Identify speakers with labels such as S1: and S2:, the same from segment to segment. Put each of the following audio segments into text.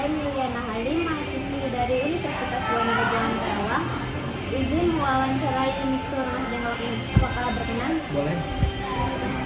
S1: Saya Miliana Halim, mahasiswi dari Universitas Wanita Karawang. Izin mewawancarai Mixur Mas Dengklok ini. Apakah berkenan?
S2: Boleh.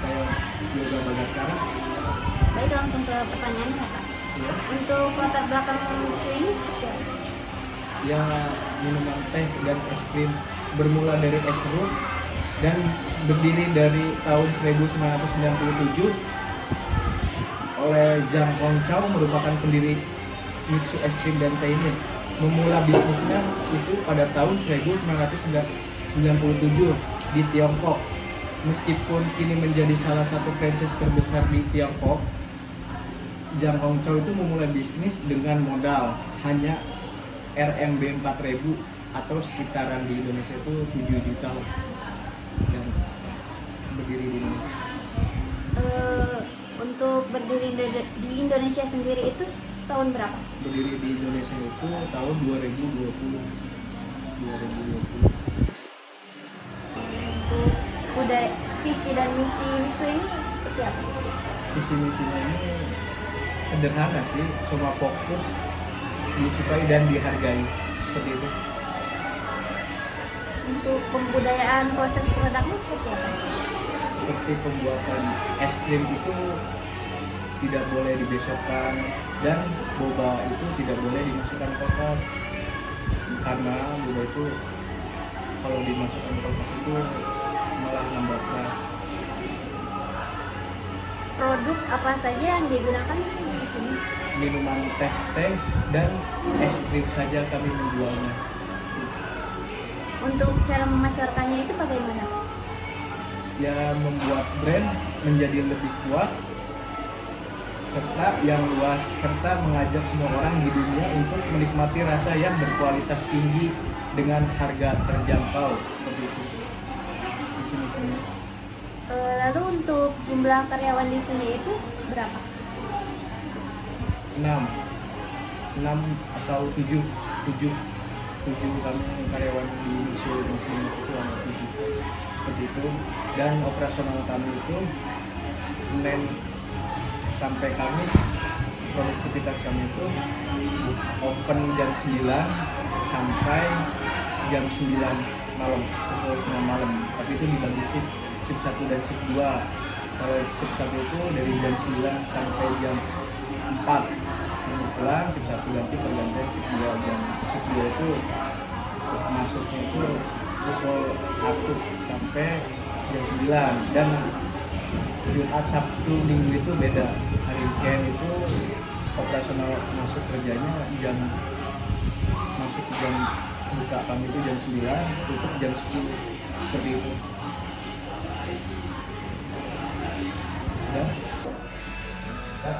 S2: Saya Yoga Bagaskara.
S1: Baik, langsung ke pertanyaan ya Kak.
S2: Ya.
S1: Untuk latar belakang Mixur ini seperti apa?
S2: Ya, minuman teh dan es krim bermula dari es serut dan berdiri dari tahun 1997 oleh Zhang Hongchao, merupakan pendiri Mixu es krim dan teh ini. Memula bisnisnya itu pada tahun 1997 di Tiongkok. Meskipun kini menjadi salah satu franchise terbesar di Tiongkok, Zhang Hongchao itu memulai bisnis dengan modal hanya RMB 4.000 atau sekitaran di Indonesia itu 7 juta dan berdiri di Indonesia.
S1: Untuk berdiri di Indonesia sendiri itu tahun berapa?
S2: Berdiri di Indonesia itu tahun 2020.
S1: Untuk budaya, visi dan misi Mixu ini seperti apa?
S2: Visi misinya ini sederhana sih, cuma fokus, disukai dan dihargai, seperti itu.
S1: Untuk pembudayaan proses produknya seperti apa?
S2: Seperti pembuatan es krim itu tidak boleh dibesokkan dan boba itu tidak boleh dimasukkan kulkas, karena boba itu kalau dimasukkan kulkas itu malah nambah keras.
S1: Produk apa saja yang digunakan sih di sini?
S2: Minuman teh dan es krim saja kami menjualnya.
S1: Untuk cara memasarkannya itu bagaimana?
S2: Ya, membuat brand menjadi lebih kuat serta yang luas, serta mengajak semua orang di dunia untuk menikmati rasa yang berkualitas tinggi dengan harga terjangkau, seperti itu. Di sini.
S1: Lalu untuk jumlah karyawan di sini itu berapa?
S2: 6 atau 7 kami karyawan di seluruh sini itu ada 7, seperti itu. Dan operasional kami itu Senin sampai Kamis, produktivitas kami itu open jam 9 sampai jam 9 malam, pukul 6 malam. Tapi itu dibagi shift 1 dan shift 2. Kalau shift 1 itu dari jam 9 sampai jam 4 pulang, shift 1 ganti pergantian shift 2. Shift 2 itu masuknya itu pukul 1 sampai jam 9, dan Jumat, Sabtu, Minggu itu beda. Hari weekend itu operasional masuk kerjanya jam buka kami itu jam 9, tutup jam 10, seperti itu. Ya.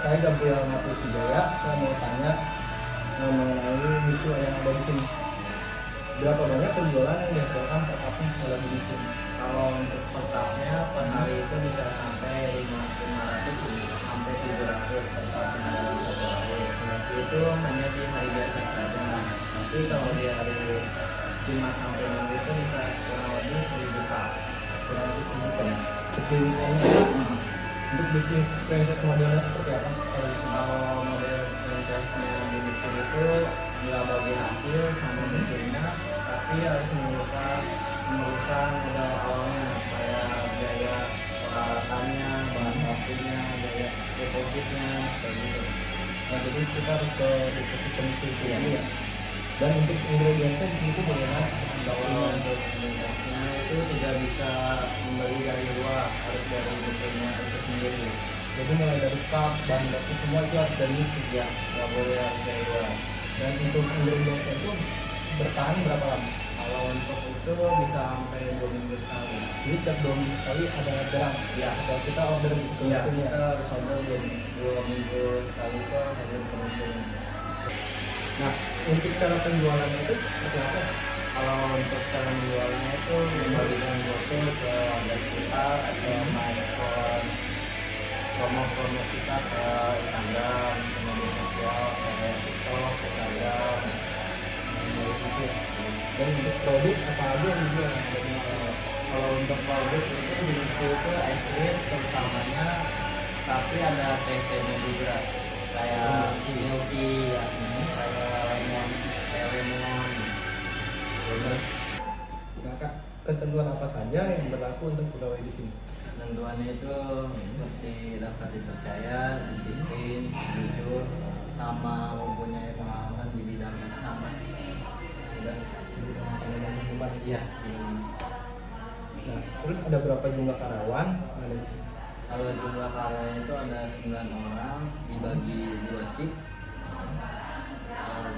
S3: Saya Gabriel Matus Wijaya. Saya mau tanya mengenai Mixu yang ada di sini. Berapa banyak penjualan yang dihasilkan per tahun kalau di Mixu?
S4: Kalau untuk per tahunnya per hari itu bisa sampai 500 sampai 700 per tahun dalam satu hari. Itu hanya di hari biasa saja. Tapi kalau di hari Jumat sampai Minggu itu bisa kurang lebih 1000 pak.
S3: Kurang lebih 1000 kan? Untuk bisnis franchise modelnya seperti apa?
S4: Kalau model franchise-nya di Mixu itu nggak bagi hasil sama mesinnya, tapi harus memerlukan modal awalnya kayak biaya peralatannya, bahan bakunya, biaya depositnya, kayak gitu.
S3: Nah, jadi kita harus ke deposit pemisah dulu ya. Dan untuk ingredientsnya di sini tuh bagaimana?
S4: Kalau untuk ingredientsnya itu tidak bisa membeli dari luar, harus dari Mixunya itu sendiri.
S3: Jadi mulai dari cup, bahan baku semua itu harus dari Mixu
S4: Ya, nggak boleh harus dari luar.
S3: Dan untuk ingredientsnya itu bertahan berapa lama?
S4: Kalau untuk itu bisa sampai 2 minggu sekali.
S3: Jadi setiap 2 minggu sekali ada barang.
S4: Ya,
S3: Atau kita order gitu
S4: ya,
S3: mesinnya.
S4: kita harus order 2 minggu sekali itu order mesinnya.
S3: Nah, untuk cara penjualannya itu seperti apa?
S4: Kalau untuk cara menjualnya itu membagikan brosur ke warga sekitar atau mengeksplor promo-promo kita ke Instagram, ke media sosial kayak TikTok, Instagram, gitu.
S3: Dan untuk produk apa aja yang dijual?
S4: Kalau untuk produk itu di Mixu itu es krim terutamanya, tapi ada teh-tehnya juga kayak milky ya.
S3: ketentuan apa saja yang berlaku untuk pegawai di sini?
S4: Ketentuannya itu seperti dapat dipercaya, disiplin, jujur, sama mempunyai pengalaman di bidang yang sama sih. Dan iya.
S3: Nah, terus ada berapa jumlah karyawan yang ada di sini?
S4: Kalau jumlah karyawan itu ada 9 orang dibagi 2 shift.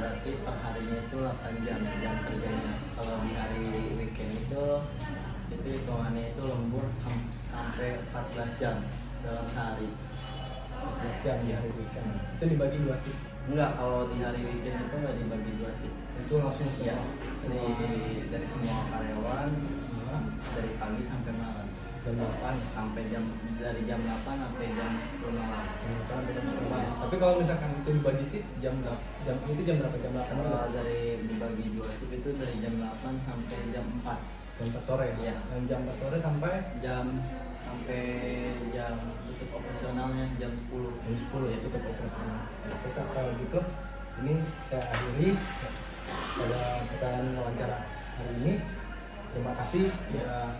S4: Berarti per harinya itu 8 jam kerjanya. Kalau di hari weekend itu hitungannya itu lembur sampai 14 jam dalam sehari.
S3: 14 jam di hari weekend. Itu dibagi 2 shift.
S4: Enggak, kalau di hari weekend itu nggak dibagi 2 shift.
S3: Itu langsung
S4: Ya,
S3: semua
S4: dari semua karyawan dari pagi sampai malam.
S3: jam 8.
S4: Dari jam 8 sampai jam 10 malam.
S3: Tapi kalau misalkan itu dibagi shift jam itu jam berapa? Jam 8
S4: Kalau dari dibagi 2 shift itu dari jam 8 sampai jam 4.
S3: jam 4 sore.
S4: Iya.
S3: Dan jam 4 sore sampai
S4: sampai jam tutup operasionalnya jam 10.
S3: jam 10 ya tutup operasional. Tetap kalau gitu ini saya akhiri pada pertanyaan wawancara hari ini. Terima kasih ya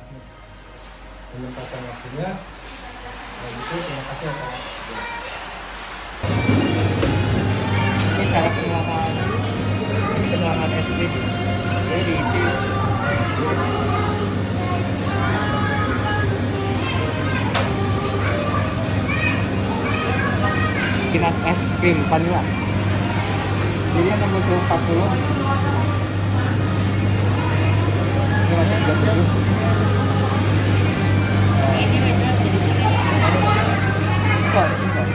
S3: menyempatkan waktunya. Kalau gitu terima kasih atas
S2: Ini cara penuangan es krim. Ini diisi peanut es krim vanilla. Jadi yang nomor 140. Ini masih 37. Kok di sini kok?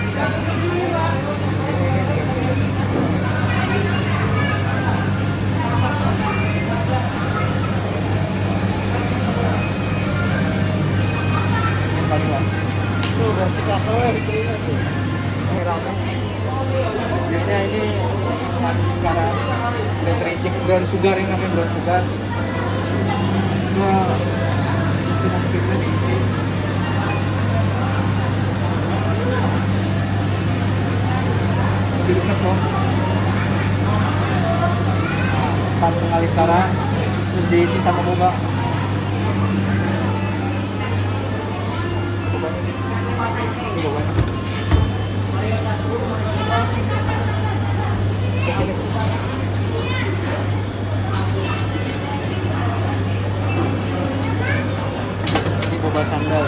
S2: Vanilla. Tuh berarti kakao di sini tuh. Ini ramen. Biasanya ini karena ada terisi brown sugar, yang namanya brown sugar. Dua isi es krimnya diisi. Lebih enak loh. Pas setengah literan, terus diisi sama boba. Bobanya sih. Ini bobanya. Cek sini. Ini boba sandal.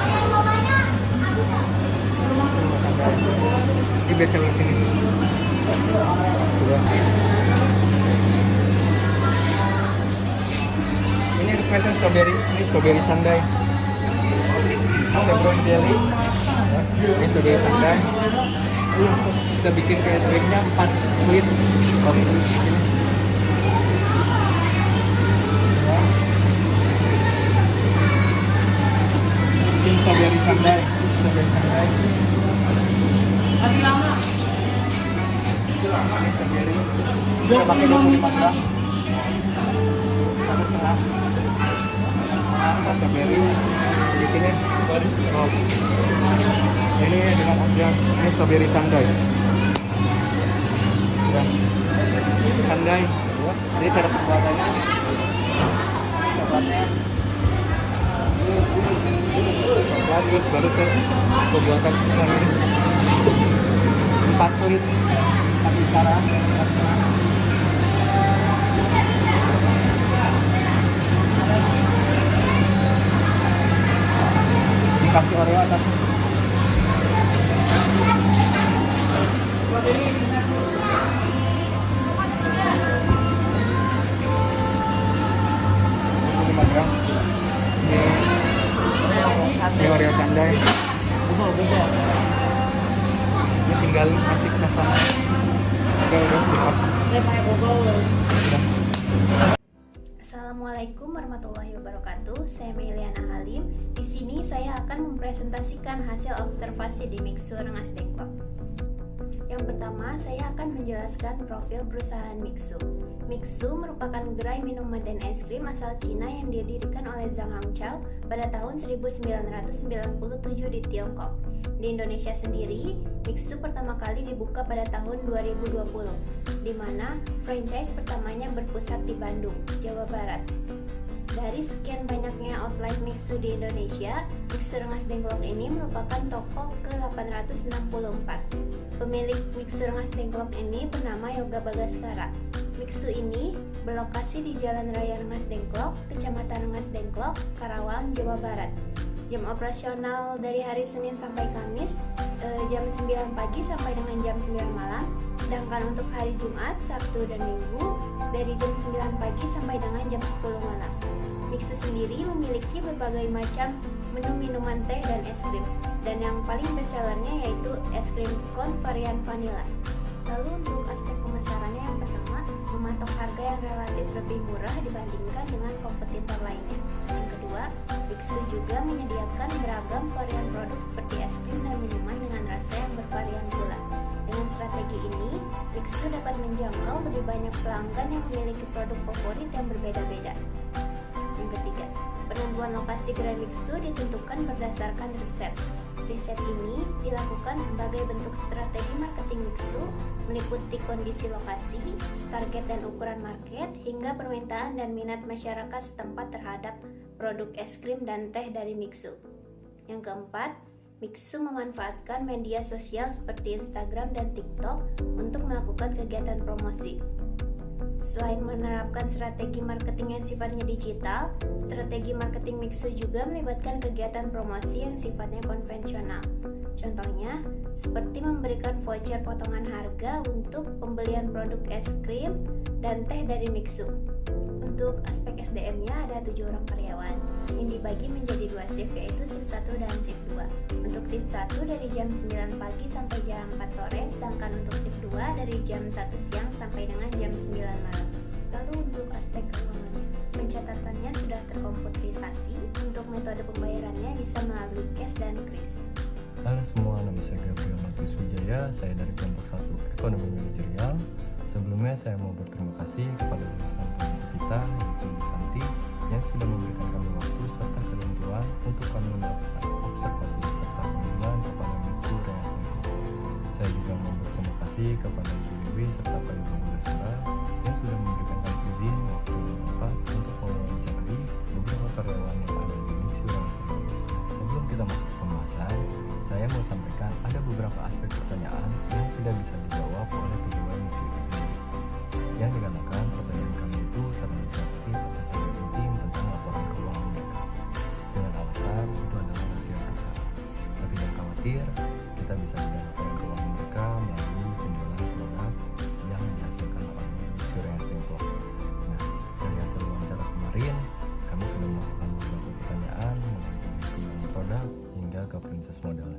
S2: Boba sandal. Ini biasa di sini. Dua. Ini requestan strawberry. Ini strawberry sandai. Ada brown jelly. Ini strawberry sandai. Kita bikin kayak es krimnya 4 slit. Oke, di sini. Bikin strawberry sandai. Strawberry sandai. Masih lama. Ini strawberry. Kita pakai 25 gram. 1,5. Nah, strawberry di sini. Oh. Ini dengan yang ini strawberry sandai. Sandai. Ini cara pembuatannya. Coklatnya. Coklat terus baru ke pembuatan yang ini. 4 slit. 4 literan. Dikasih Oreo atasnya. Ini Oreo sandai. Ini tinggal kasih customer. Udah dikasih.
S1: Assalamualaikum warahmatullahi wabarakatuh. Saya Meliana Halim. Di sini saya akan mempresentasikan hasil observasi di Mixu Rengas Dengklok. Yang pertama, saya akan menjelaskan profil perusahaan Mixu. Mixu merupakan gerai minuman dan es krim asal Cina yang didirikan oleh Zhang Hangchao pada tahun 1997 di Tiongkok. Di Indonesia sendiri, Mixu pertama kali dibuka pada tahun 2020, di mana franchise pertamanya berpusat di Bandung, Jawa Barat. Dari sekian banyaknya outlet Mixu di Indonesia, Mixu Rengas Dengklok ini merupakan toko ke-864. Pemilik Mixu Rengas Dengklok ini bernama Yoga Bagaskara. Mixu ini berlokasi di Jalan Raya Rengas Dengklok, Kecamatan Rengas Dengklok, Karawang, Jawa Barat. Jam operasional dari hari Senin sampai Kamis jam 9 pagi sampai dengan jam 9 malam. Sedangkan untuk hari Jumat, Sabtu, dan Minggu dari jam 9 pagi sampai dengan jam 10 malam. Mixu sendiri memiliki berbagai macam menu minuman teh dan es krim. Dan yang paling bestsellernya yaitu es krim cone varian vanilla. Lalu untuk aspek pemasarannya, yang pertama, mematok harga yang relatif lebih murah dibandingkan dengan kompetitor lainnya. Yang kedua, Mixu juga menyediakan beragam varian produk seperti es krim dan minuman dengan rasa yang bervarian pula. Dengan strategi ini, Mixu dapat menjangkau lebih banyak pelanggan yang memiliki produk favorit yang berbeda-beda. Yang ketiga, penentuan lokasi gerai Mixu ditentukan berdasarkan riset. Riset ini dilakukan sebagai bentuk strategi marketing Mixu, meliputi kondisi lokasi, target dan ukuran market, hingga permintaan dan minat masyarakat setempat terhadap produk es krim dan teh dari Mixu. Yang keempat, Mixu memanfaatkan media sosial seperti Instagram dan TikTok untuk melakukan kegiatan promosi. Selain menerapkan strategi marketing yang sifatnya digital, strategi marketing Mixu juga melibatkan kegiatan promosi yang sifatnya konvensional. Contohnya, seperti memberikan voucher potongan harga untuk pembelian produk es krim dan teh dari Mixu. Untuk aspek SDM-nya ada 7 orang karyawan yang dibagi menjadi 2 shift, yaitu shift 1 dan shift 2. Untuk shift 1 dari jam 9 pagi sampai jam 4 sore, sedangkan untuk shift 2 dari jam 1 siang sampai dengan jam 9 malam. Lalu untuk aspek keuangannya, pencatatannya sudah terkomputerisasi. Untuk metode pembayarannya bisa melalui cash dan kris.
S5: Halo semua, nama saya Gabriel Matius Wijaya, saya dari kelompok 1 Ekonomi Manajerial. Sebelumnya saya mau berterima kasih kepada lulusan pembimbing kita, yaitu Bu Santi, yang sudah memberikan kami waktu serta ketentuan untuk kami melakukan observasi serta penilaian kepada Mixu Rengas Dengklok. Saya juga mau berterima kasih kepada Ibu Dewi serta Pak Yoga Bagaskara yang sudah memberikan kami izin waktu dan tempat untuk mewawancarai beberapa karyawan yang ada di Mixu Rengas Dengklok. Sebelum kita masuk ke pembahasan, saya mau sampaikan ada beberapa aspek pertanyaan yang tidak bisa dijawab oleh pegawai Mixu itu sendiri. Yang dikarenakan pertanyaan kami itu terlalu sensitif atau terlalu intim tentang laporan keuangan mereka. Dengan alasan itu adalah rahasia perusahaan. Tapi jangan khawatir, kita bisa lihat laporan keuangan mereka melalui penjualan produk yang dihasilkan oleh Mixu Rengas Dengklok. Nah, dari hasil wawancara kemarin, kami sudah melakukan beberapa pertanyaan mengenai penjualan produk hingga ke princess model.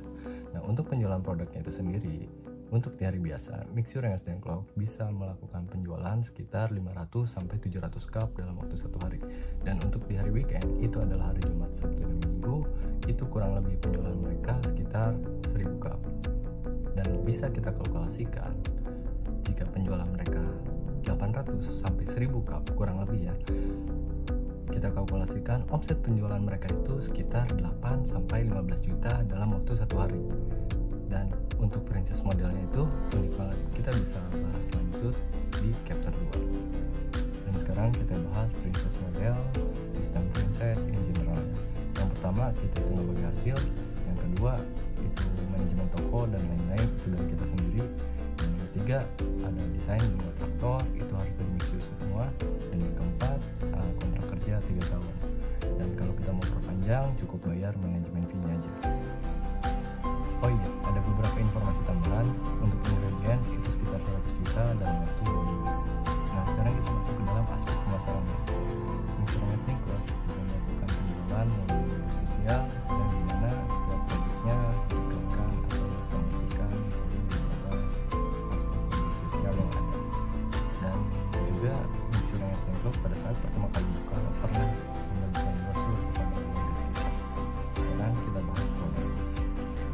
S5: Nah, untuk penjualan produknya itu sendiri, untuk di hari biasa, Mixu Rengas Dengklok bisa melakukan penjualan sekitar 500 sampai 700 cup dalam waktu 1 hari. Dan untuk di hari weekend, itu adalah hari Jumat, Sabtu, dan Minggu, itu kurang lebih penjualan mereka sekitar 1000 cup. Dan bisa kita kalkulasikan, jika penjualan mereka 800 sampai 1000 cup, kurang lebih ya, kita kalkulasikan omset penjualan mereka itu sekitar 8 sampai 15 juta dalam waktu 1 hari. Dan untuk franchise modelnya itu unik banget, kita bisa bahas lanjut di chapter 2. Dan sekarang kita bahas franchise model, sistem franchise in general. Yang pertama, kita hitung bagi hasil. Yang kedua, itu manajemen toko dan lain-lain, itu dari kita sendiri. Dan yang ketiga, ada desain dan kontraktor, itu harus dari Mixu semua. Dan yang keempat, kontrak kerja 3 tahun. Dan kalau kita mau perpanjang, cukup bayar manajemen fee-nya aja. Oh iya, ada beberapa informasi tambahan. Untuk ingredients itu sekitar 100 juta dalam waktu 2 minggu. Nah, sekarang kita masuk ke dalam aspek pemasarannya. Mixu Rengas Dengklok juga melakukan penjualan melalui media sosial, yang dimana setiap produknya diiklankan atau dipromosikan melalui beberapa aspek media sosial yang ada. Dan juga Mixu Rengas Dengklok pada saat pertama kali buka pernah membagikan brosur kepada warga sekitar. Sekarang kita bahas produk.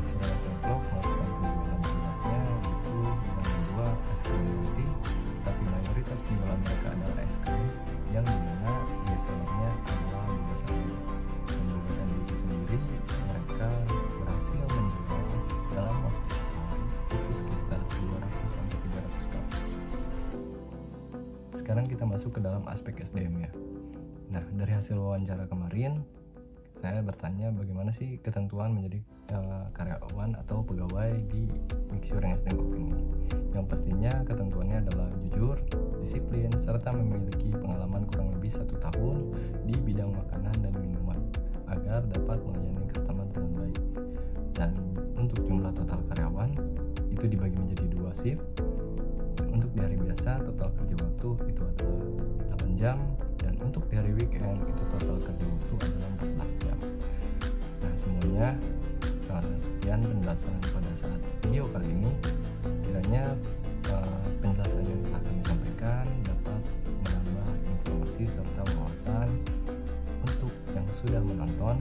S5: Mixu Rengas Dengklok melakukan penjualan produknya yaitu dengan menjual es krim roti, tapi mayoritas penjualan mereka adalah es krim yang dimana biasanya adalah Boba Sandi. Dan Boba Sandi itu sendiri mereka berhasil menjual dalam waktu setahun itu sekitar 200 sampai 300 cup. Sekarang kita masuk ke dalam aspek SDM-nya. Nah, dari hasil wawancara kemarin, saya bertanya bagaimana sih ketentuan menjadi karyawan atau pegawai di Mixue Rengas Dengklok ini. Yang pastinya ketentuannya adalah jujur, disiplin, serta memiliki pengalaman kurang lebih 1 tahun di bidang makanan dan minuman agar dapat melayani customer dengan baik. Dan untuk jumlah total karyawan itu dibagi menjadi 2 shift. Untuk di hari biasa total kerja waktu itu adalah 8 jam, dan untuk di hari weekend itu total kerja waktu adalah 14 jam. Nah, semuanya sekian penjelasan pada saat video kali ini. Kiranya penjelasan yang telah kami sampaikan dapat menambah informasi serta wawasan untuk yang sudah menonton,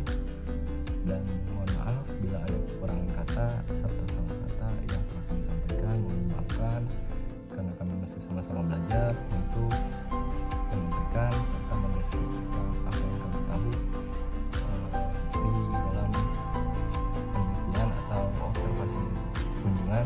S5: dan mohon maaf bila ada kekurangan kata serta salah kata yang telah kami sampaikan. Mohon maafkan karena kami masih sama-sama belajar untuk menyampaikan serta mendeskripsikan apa yang kami tahu di dalam penelitian atau observasi kunjungan